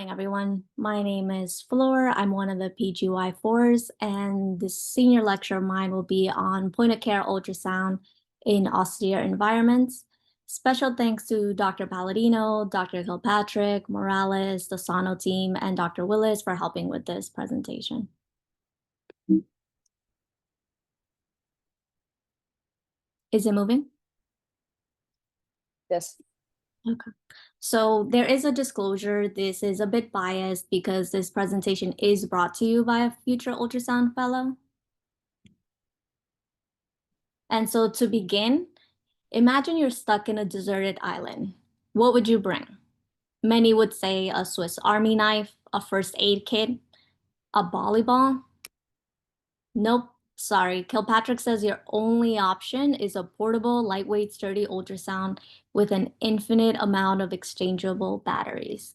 Morning, everyone. My name is Flor. I'm one of the PGY4s, and this senior lecture of mine will be on point-of-care ultrasound in austere environments. Special thanks to Dr. Palladino, Dr. Kilpatrick, Morales, the Sono team, and Dr. Willis for helping with this presentation. Is it moving? Yes. Okay. So there is a disclosure. This is a bit biased because this presentation is brought to you by a future ultrasound fellow. And so to begin, imagine you're stuck in a deserted island. What would you bring? Many would say a Swiss Army knife, a first aid kit, a volleyball. Nope, sorry. Kilpatrick says your only option is a portable, lightweight, sturdy ultrasound with an infinite amount of exchangeable batteries.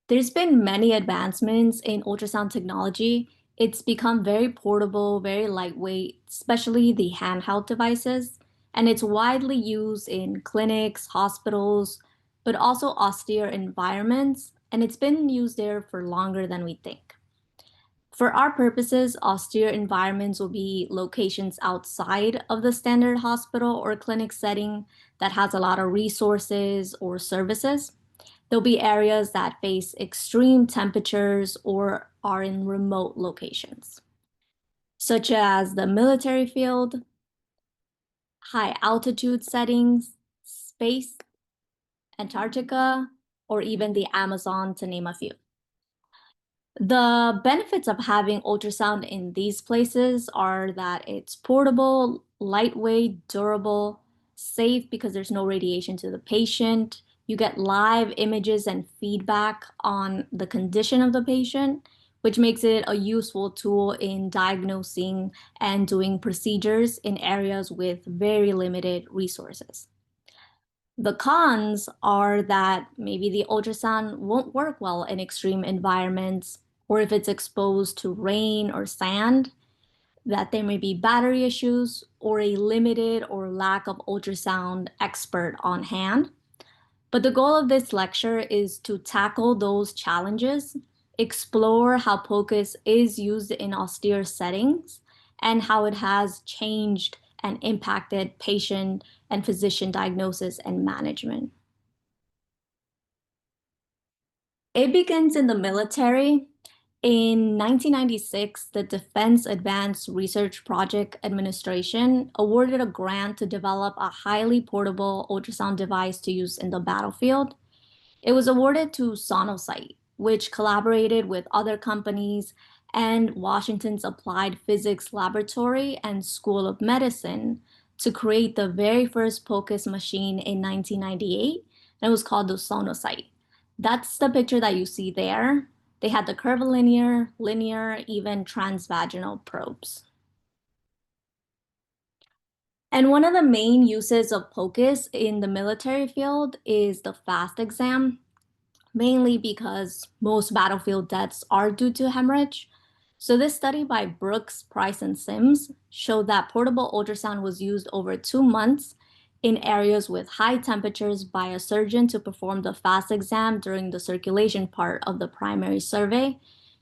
There's been many advancements in ultrasound technology. It's become very portable, very lightweight, especially the handheld devices, and it's widely used in clinics, hospitals, but also austere environments, and it's been used there for longer than we think. For our purposes, austere environments will be locations outside of the standard hospital or clinic setting that has a lot of resources or services. There'll be areas that face extreme temperatures or are in remote locations, such as the military field, high altitude settings, space, Antarctica, or even the Amazon, to name a few. The benefits of having ultrasound in these places are that it's portable, lightweight, durable, safe because there's no radiation to the patient. You get live images and feedback on the condition of the patient, which makes it a useful tool in diagnosing and doing procedures in areas with very limited resources. The cons are that maybe the ultrasound won't work well in extreme environments, or if it's exposed to rain or sand, that there may be battery issues or a limited or lack of ultrasound expert on hand. But the goal of this lecture is to tackle those challenges, explore how POCUS is used in austere settings, and how it has changed and impacted patient and physician diagnosis and management. It begins in the military. In 1996, the Defense Advanced Research Project Administration awarded a grant to develop a highly portable ultrasound device to use in the battlefield. It was awarded to Sonosite, which collaborated with other companies and Washington's Applied Physics Laboratory and School of Medicine to create the very first POCUS machine in 1998, and it was called the Sonosite. That's the picture that you see there. They had the curvilinear, linear, even transvaginal probes. And one of the main uses of POCUS in the military field is the FAST exam, mainly because most battlefield deaths are due to hemorrhage. So this study by Brooks, Price, and Sims showed that portable ultrasound was used over 2 months in areas with high temperatures by a surgeon to perform the FAST exam during the circulation part of the primary survey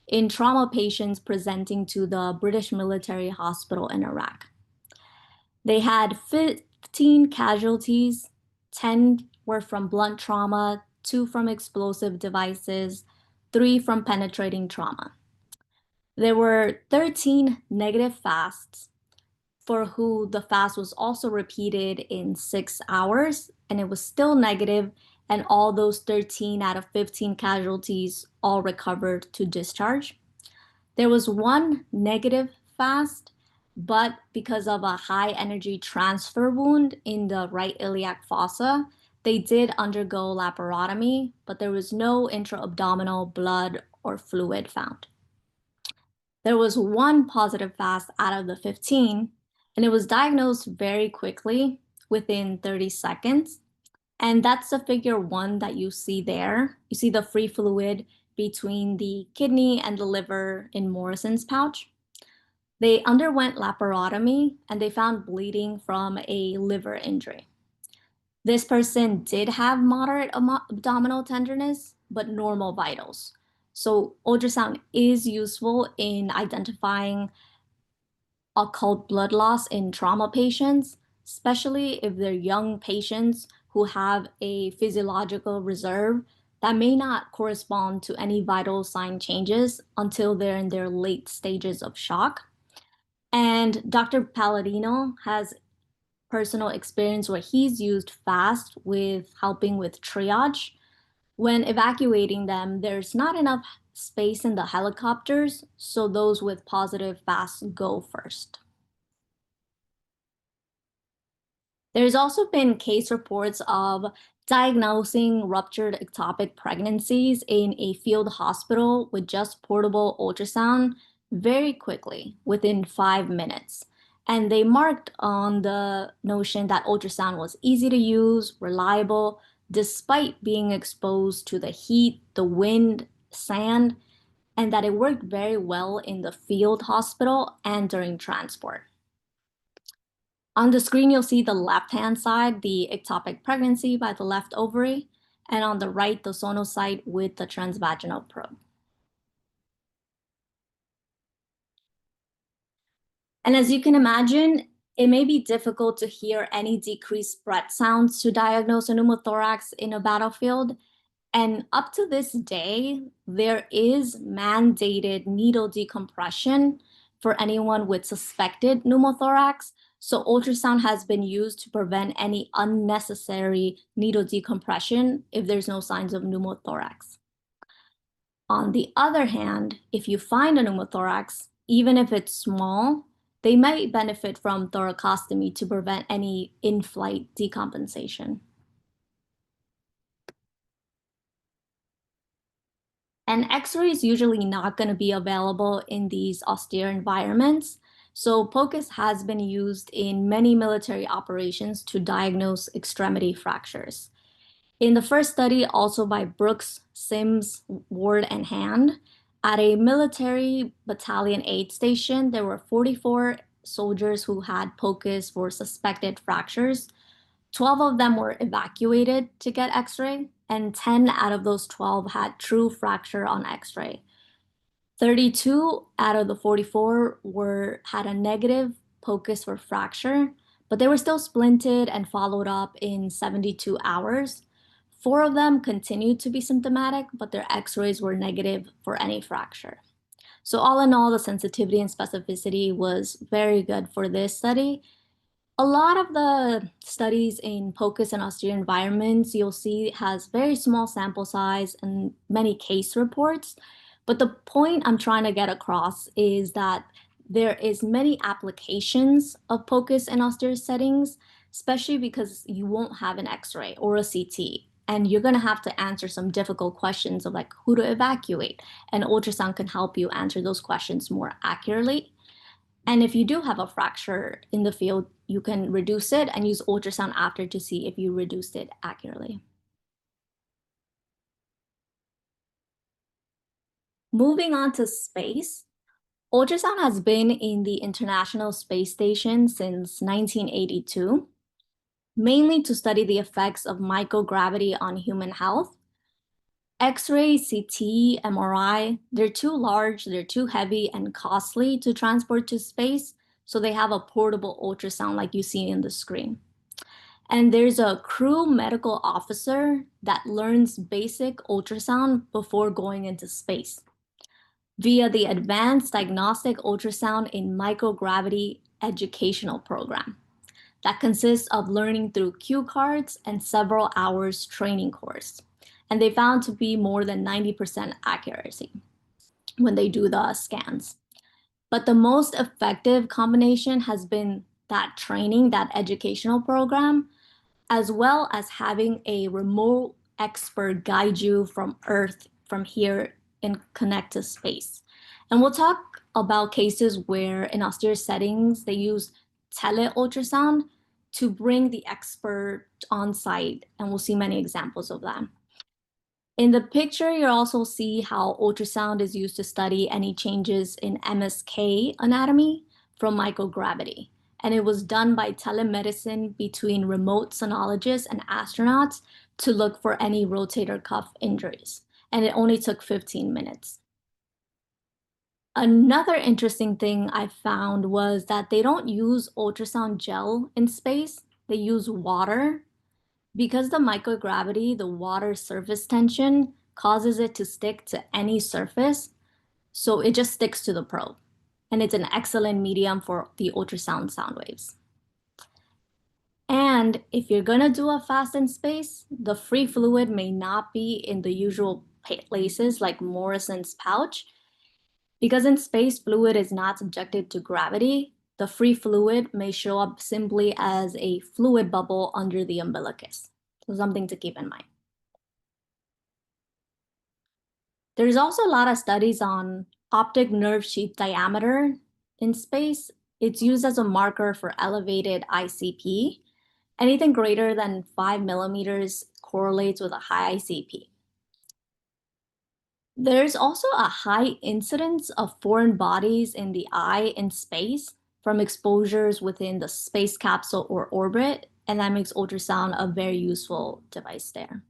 in trauma patients presenting to the British military hospital in Iraq. They had 15 casualties, 10 were from blunt trauma, 2 from explosive devices, 3 from penetrating trauma. There were 13 negative fasts for who the fast was also repeated in 6 hours, and it was still negative, and all those 13 out of 15 casualties all recovered to discharge. There was 1 negative fast, but because of a high energy transfer wound in the right iliac fossa, they did undergo laparotomy, but there was no intra-abdominal blood or fluid found. There was 1 positive fast out of the 15, and it was diagnosed very quickly within 30 seconds. And that's the figure 1 that you see there. You see the free fluid between the kidney and the liver in Morrison's pouch. They underwent laparotomy and they found bleeding from a liver injury. This person did have moderate abdominal tenderness, but normal vitals. So ultrasound is useful in identifying occult blood loss in trauma patients, especially if they're young patients who have a physiological reserve that may not correspond to any vital sign changes until they're in their late stages of shock. And Dr. Palladino has personal experience where he's used FAST with helping with triage. When evacuating them, there's not enough space in the helicopters, so those with positive FAST go first. There's also been case reports of diagnosing ruptured ectopic pregnancies in a field hospital with just portable ultrasound very quickly, within 5 minutes. And they marked on the notion that ultrasound was easy to use, reliable, despite being exposed to the heat, the wind, sand, and that it worked very well in the field hospital and during transport. On the screen, you'll see the left-hand side, the ectopic pregnancy by the left ovary, and on the right, the sonocyte with the transvaginal probe. And as you can imagine, it may be difficult to hear any decreased breath sounds to diagnose a pneumothorax in a battlefield. And up to this day, there is mandated needle decompression for anyone with suspected pneumothorax. So ultrasound has been used to prevent any unnecessary needle decompression if there's no signs of pneumothorax. On the other hand, if you find a pneumothorax, even if it's small, they might benefit from thoracostomy to prevent any in-flight decompensation. And X-ray is usually not going to be available in these austere environments. So POCUS has been used in many military operations to diagnose extremity fractures. In the first study, also by Brooks, Sims, Ward, and Hand, at a military battalion aid station, there were 44 soldiers who had POCUS for suspected fractures. 12 of them were evacuated to get X-ray, and 10 out of those 12 had true fracture on X-ray. 32 out of the 44 had a negative POCUS for fracture, but they were still splinted and followed up in 72 hours. 4 of them continued to be symptomatic, but their X-rays were negative for any fracture. So all in all, the sensitivity and specificity was very good for this study. A lot of the studies in POCUS and austere environments you'll see has very small sample size and many case reports. But the point I'm trying to get across is that there is many applications of POCUS in austere settings, especially because you won't have an X-ray or a CT. And you're going to have to answer some difficult questions of like who to evacuate. And ultrasound can help you answer those questions more accurately. And if you do have a fracture in the field, you can reduce it and use ultrasound after to see if you reduced it accurately. Moving on to space, ultrasound has been in the International Space Station since 1982, mainly to study the effects of microgravity on human health. X-ray, CT, MRI, they're too large, they're too heavy and costly to transport to space, so they have a portable ultrasound like you see in the screen. And there's a crew medical officer that learns basic ultrasound before going into space via the Advanced Diagnostic Ultrasound in Microgravity Educational Program that consists of learning through cue cards and several hours training course. And they found to be more than 90% accuracy when they do the scans. But the most effective combination has been that training, that educational program, as well as having a remote expert guide you from Earth, from here, and connect to space. And we'll talk about cases where in austere settings, they use tele-ultrasound to bring the expert on site, and we'll see many examples of that. In the picture, you'll also see how ultrasound is used to study any changes in MSK anatomy from microgravity. and it was done by telemedicine between remote sonologists and astronauts to look for any rotator cuff injuries. And it only took 15 minutes. Another interesting thing I found was that they don't use ultrasound gel in space, they use water. Because the microgravity, the water surface tension, causes it to stick to any surface, so it just sticks to the probe. And it's an excellent medium for the ultrasound sound waves. And if you're gonna do a fast in space, the free fluid may not be in the usual places like Morrison's pouch. Because in space, fluid is not subjected to gravity, the free fluid may show up simply as a fluid bubble under the umbilicus. So something to keep in mind. There's also a lot of studies on optic nerve sheath diameter in space. It's used as a marker for elevated ICP. Anything greater than 5 millimeters correlates with a high ICP. There's also a high incidence of foreign bodies in the eye in space from exposures within the space capsule or orbit, and that makes ultrasound a very useful device there.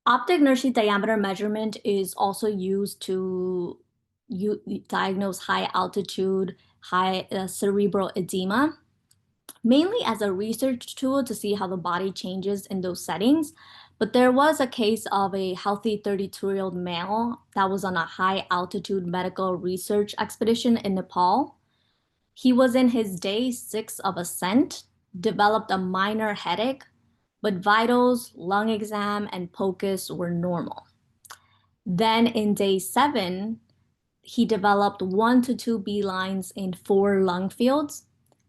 Optic nerve sheath diameter measurement is also used to diagnose high altitude, high cerebral edema, mainly as a research tool to see how the body changes in those settings. But there was a case of a healthy 32-year-old male that was on a high altitude medical research expedition in Nepal. He was in his day 6 of ascent, developed a minor headache, but vitals, lung exam, and POCUS were normal. Then in day 7, he developed 1 to 2 B lines in 4 lung fields,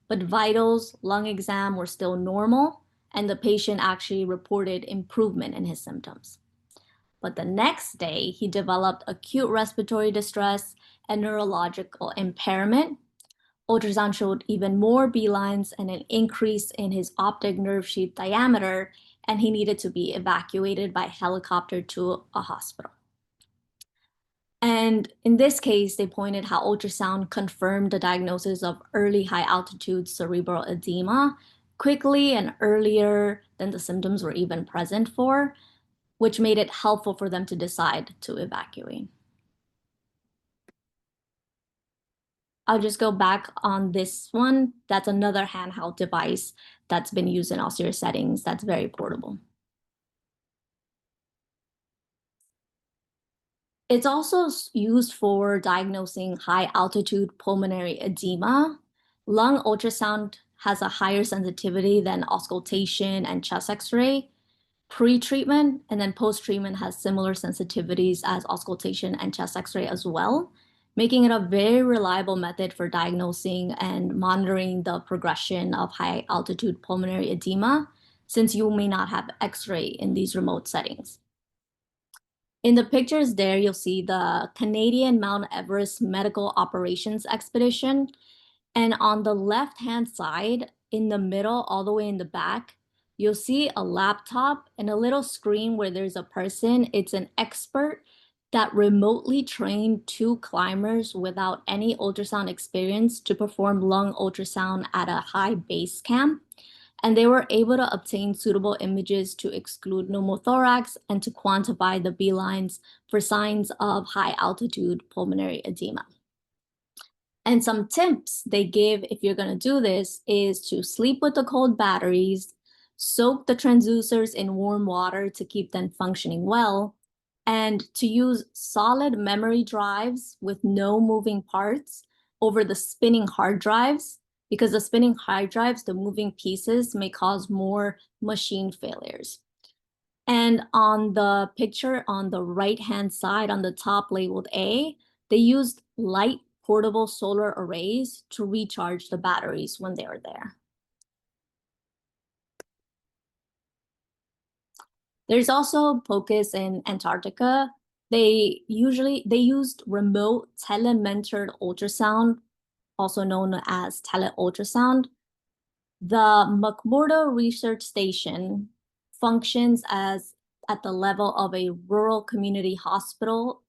but vitals, lung exam were still normal, and the patient actually reported improvement in his symptoms. But the next day, he developed acute respiratory distress and neurological impairment. Ultrasound showed even more B lines and an increase in his optic nerve sheath diameter, and he needed to be evacuated by helicopter to a hospital. And in this case, they pointed how ultrasound confirmed the diagnosis of early high altitude cerebral edema quickly and earlier than the symptoms were even present for, which made it helpful for them to decide to evacuate. I'll just go back on this one. That's another handheld device that's been used in austere settings that's very portable. It's also used for diagnosing high altitude pulmonary edema. Lung ultrasound has a higher sensitivity than auscultation and chest x-ray pre-treatment, and then post-treatment has similar sensitivities as auscultation and chest x-ray as well, making it a very reliable method for diagnosing and monitoring the progression of high altitude pulmonary edema, since you may not have x-ray in these remote settings. In the pictures there, you'll see the Canadian Mount Everest Medical Operations Expedition. And on the left-hand side, in the middle, all the way in the back, you'll see a laptop and a little screen where there's a person. It's an expert that remotely trained 2 climbers without any ultrasound experience to perform lung ultrasound at a high base camp. And they were able to obtain suitable images to exclude pneumothorax and to quantify the B lines for signs of high altitude pulmonary edema. And some tips they give if you're going to do this is to sleep with the cold batteries, soak the transducers in warm water to keep them functioning well, and to use solid memory drives with no moving parts over the spinning hard drives, because the spinning hard drives, the moving pieces may cause more machine failures. And on the picture on the right-hand side, on the top labeled A, they used light portable solar arrays to recharge the batteries when they were there. There's also POCUS in Antarctica. They used remote telementored ultrasound, also known as teleultrasound. The McMurdo Research Station functions as at the level of a rural community hospital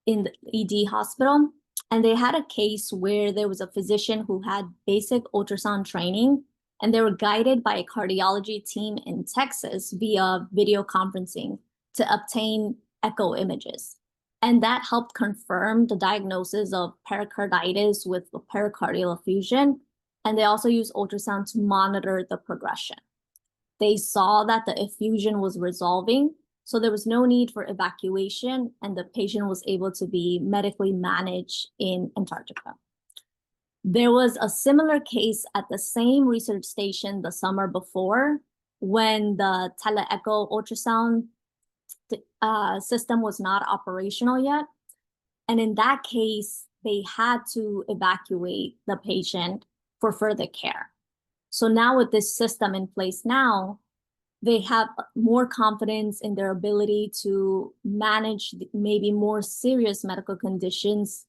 in the ED hospital. And they had a case where there was a physician who had basic ultrasound training, and they were guided by a cardiology team in Texas via video conferencing to obtain echo images. And that helped confirm the diagnosis of pericarditis with pericardial effusion. And they also used ultrasound to monitor the progression. They saw that the effusion was resolving, so there was no need for evacuation, and the patient was able to be medically managed in Antarctica. There was a similar case at the same research station the summer before, when the teleecho ultrasound system was not operational yet. And in that case, they had to evacuate the patient for further care. So now with this system in place now, they have more confidence in their ability to manage maybe more serious medical conditions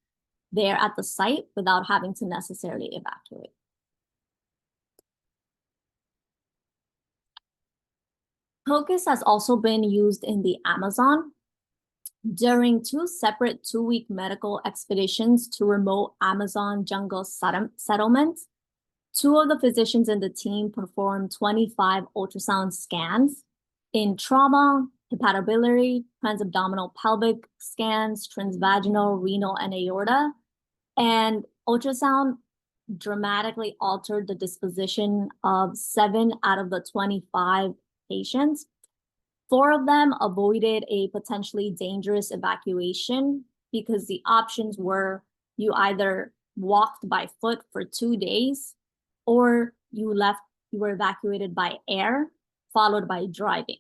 there at the site without having to necessarily evacuate. POCUS has also been used in the Amazon. During 2 separate 2-week medical expeditions to remote Amazon jungle settlements, 2 of the physicians in the team performed 25 ultrasound scans in trauma, hepatobiliary, transabdominal pelvic scans, transvaginal, renal, and aorta. And ultrasound dramatically altered the disposition of 7 out of the 25 patients. 4 of them avoided a potentially dangerous evacuation because the options were you either walked by foot for 2 days or you were evacuated by air, followed by driving.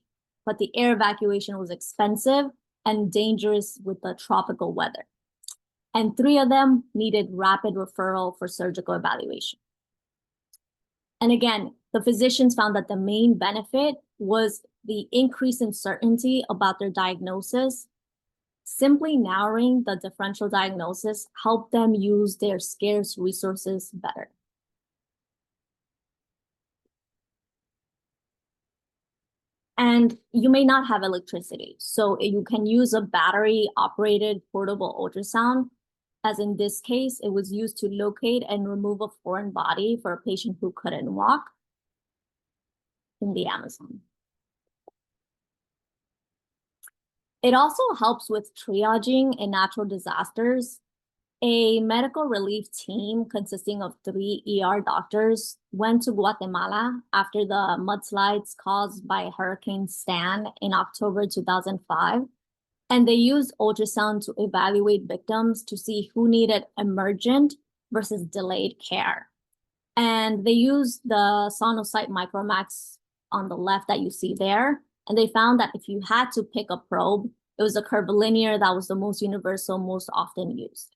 But the air evacuation was expensive and dangerous with the tropical weather. And 3 of them needed rapid referral for surgical evaluation. And again, the physicians found that the main benefit was the increase in certainty about their diagnosis. Simply narrowing the differential diagnosis helped them use their scarce resources better. And you may not have electricity, so you can use a battery-operated portable ultrasound. As in this case, it was used to locate and remove a foreign body for a patient who couldn't walk in the Amazon. It also helps with triaging in natural disasters. A medical relief team consisting of 3 ER doctors went to Guatemala after the mudslides caused by Hurricane Stan in October 2005. And they used ultrasound to evaluate victims to see who needed emergent versus delayed care. And they used the Sonocyte Micromax on the left that you see there. And they found that if you had to pick a probe, it was a curvilinear that was the most universal, most often used.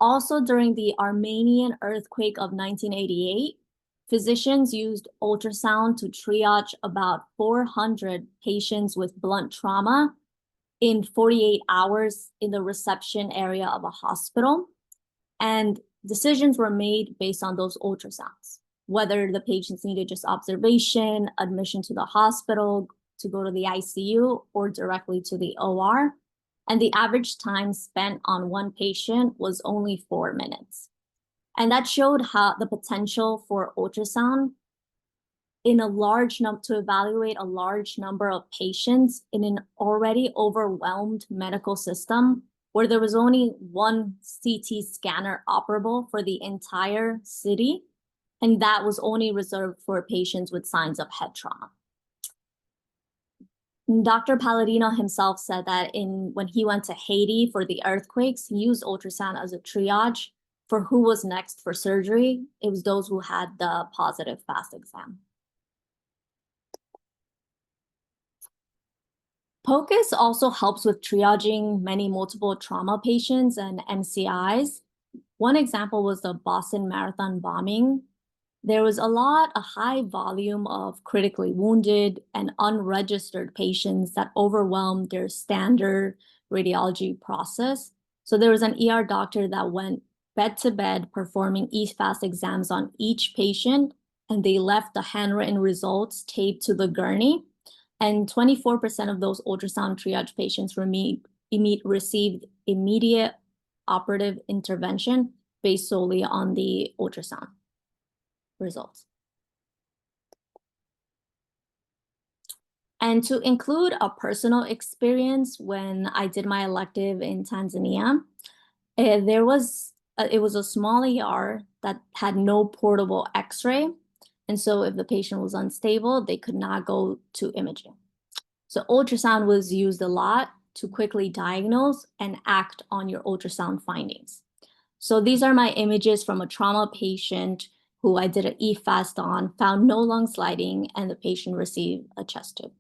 Also, during the Armenian earthquake of 1988, physicians used ultrasound to triage about 400 patients with blunt trauma in 48 hours in the reception area of a hospital. And decisions were made based on those ultrasounds, whether the patients needed just observation, admission to the hospital, to go to the ICU, or directly to the OR. And the average time spent on one patient was only 4 minutes. And that showed how the potential for ultrasound in a large number to evaluate a large number of patients in an already overwhelmed medical system where there was only one CT scanner operable for the entire city. And that was only reserved for patients with signs of head trauma. Dr. Palladino himself said that when he went to Haiti for the earthquakes, he used ultrasound as a triage for who was next for surgery. It was those who had the positive FAST exam. POCUS also helps with triaging many multiple trauma patients and MCIs. One example was the Boston Marathon bombing. There was a high volume of critically wounded and unregistered patients that overwhelmed their standard radiology process. So there was an ER doctor that went bed to bed performing EFAST exams on each patient, and they left the handwritten results taped to the gurney. And 24% of those ultrasound triage patients received immediate operative intervention based solely on the ultrasound results. And to include a personal experience, when I did my elective in Tanzania, it was a small ER that had no portable X-ray. And so if the patient was unstable, they could not go to imaging. So ultrasound was used a lot to quickly diagnose and act on your ultrasound findings. So these are my images from a trauma patient who I did an EFAST on, found no lung sliding, and the patient received a chest tube.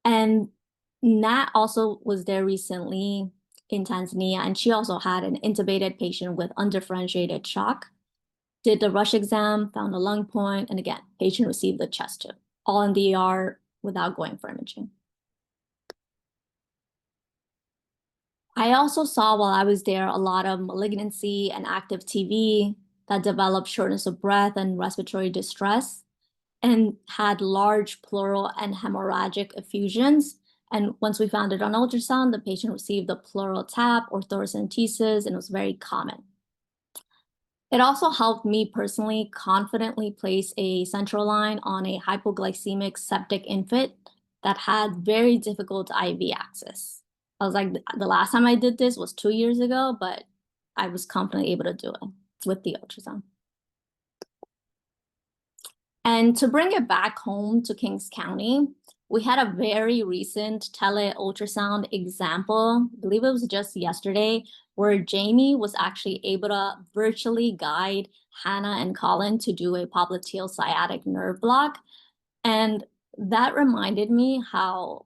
And Nat also was there recently in Tanzania, and she also had an intubated patient with undifferentiated shock. Did the rush exam, found a lung point, and again, patient received the chest tube, all in the ER without going for imaging. I also saw while I was there a lot of malignancy and active TB that developed shortness of breath and respiratory distress and had large pleural and hemorrhagic effusions. And once we found it on ultrasound, the patient received a pleural tap or thoracentesis, and it was very common. It also helped me personally confidently place a central line on a hypoglycemic septic infant that had very difficult IV access. I was like, the last time I did this was 2 years ago, but I was confidently able to do it with the ultrasound. And to bring it back home to Kings County, we had a very recent tele-ultrasound example, I believe it was just yesterday, where Jamie was actually able to virtually guide Hannah and Colin to do a popliteal sciatic nerve block. And that reminded me how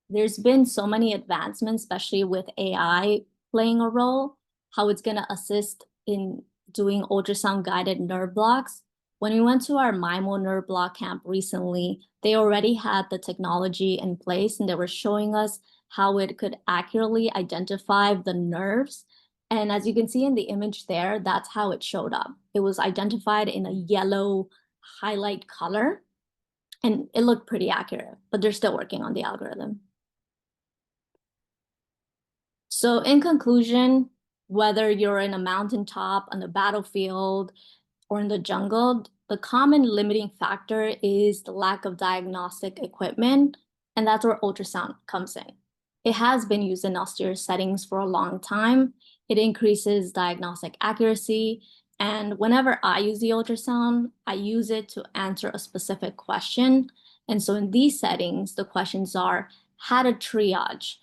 there's been so many advancements, especially with AI playing a role, how it's going to assist in doing ultrasound guided nerve blocks. When we went to our MIMO nerve block camp recently, they already had the technology in place and they were showing us how it could accurately identify the nerves. And as you can see in the image there, that's how it showed up. It was identified in a yellow highlight color and it looked pretty accurate, but they're still working on the algorithm. So in conclusion, whether you're in a mountaintop, on the battlefield, or in the jungle, the common limiting factor is the lack of diagnostic equipment, and that's where ultrasound comes in. It has been used in austere settings for a long time. It increases diagnostic accuracy, and whenever I use the ultrasound, I use it to answer a specific question. And so in these settings, the questions are how to triage,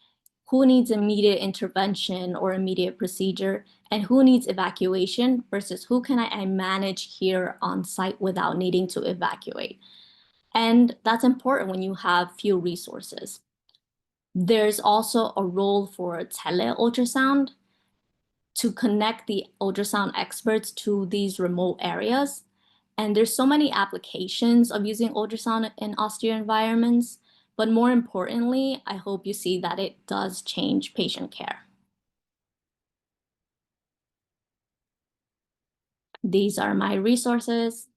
who needs immediate intervention or immediate procedure, and who needs evacuation versus who can I manage here on site without needing to evacuate. And that's important when you have few resources. There's also a role for tele-ultrasound to connect the ultrasound experts to these remote areas. And there's so many applications of using ultrasound in austere environments. But more importantly, I hope you see that it does change patient care. These are my resources.